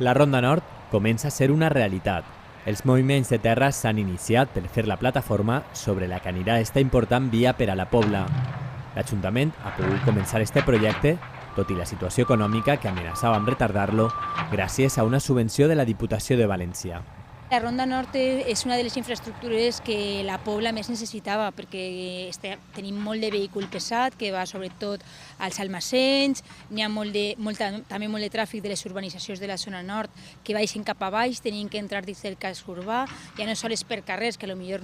La Ronda Nord comença a ser una realitat. Els moviments de terra s'han iniciat per fer la plataforma sobre la que anirà esta important via per a la Pobla. L'Ajuntament ha pogut començar este projecte, tot i la situació econòmica que amenaçava amb retardar-lo, gràcies a una subvenció de la Diputació de València. La Ronda Nord és una de les infraestructures que la Pobla més necessitava perquè tenim molt de vehicle pesat que va sobretot als almacens, n'hi ha també molt de tràfic de les urbanitzacions de la zona nord que baixen cap a baix, tenien que entrar dins del casc urbà, ja no sols per carrers que potser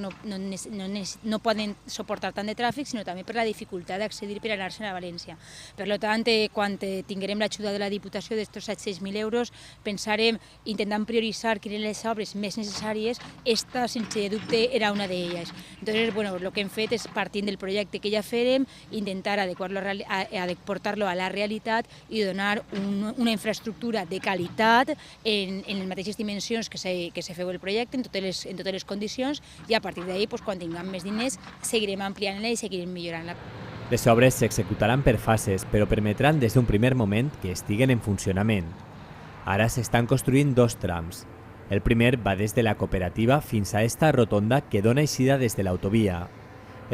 no poden suportar tant de tràfic, sinó també per la dificultat d'accedir per anar-se'n a València. Per tant, quan tinguem l'ajuda de la Diputació d'estos 700.000 euros, pensarem, intentant prioritzar quines les obres més necessàries, esta, sense dubte, era una d'elles. Entonces, el que hem fet és, partint del projecte que ja fèrem, intentar portar-lo a la realitat i donar una infraestructura de qualitat en les mateixes dimensions que se feu el projecte, en totes les condicions, i a partir d'ahir, quan tinguem més diners, seguirem ampliant-la i seguirem millorant-la. Les obres s'executaran per fases, però permetran des d'un primer moment que estiguen en funcionament. Ara s'estan construint dos trams. El primer va des de la cooperativa fins a esta rotonda que dona eixida des de l'autovia.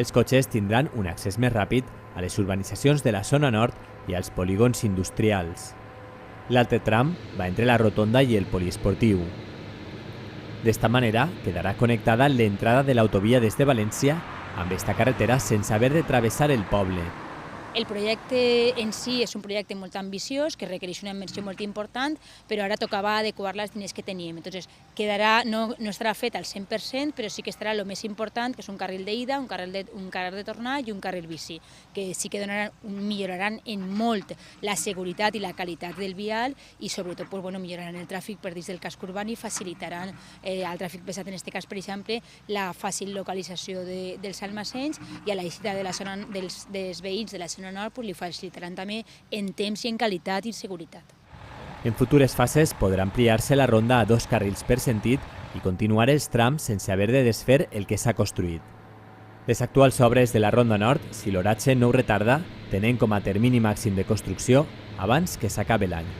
Els cotxes tindran un accés més ràpid a les urbanitzacions de la zona nord i als polígons industrials. L'altre tram va entre la rotonda i el poliesportiu. D'esta manera quedarà connectada l'entrada de l'autovia des de València amb esta carretera sense haver de travessar el poble. El projecte en si és un projecte molt ambiciós, que requereix una inversió molt important, però ara tocava adequar-la als diners que teníem. Entonces, no estarà fet al 100%, però sí que estarà el més important, que és un carril d'ida, un carril de tornar i un carril bici, que sí que milloraran en molt la seguretat i la qualitat del vial i sobretot milloraran el tràfic per dins del casc urbà i facilitaran el tràfic pesat, en aquest cas, per exemple, la fàcil localització dels almacens i a l'eixida dels veïns de la zona nord li facilitaran també en temps i en qualitat i seguretat. En futures fases podrà ampliar-se la ronda a 2 carrils per sentit i continuar els trams sense haver de desfer el que s'ha construït. Les actuals obres de la Ronda Nord, si l'oratge no ho retarda, tenen com a termini màxim de construcció abans que s'acabi l'any.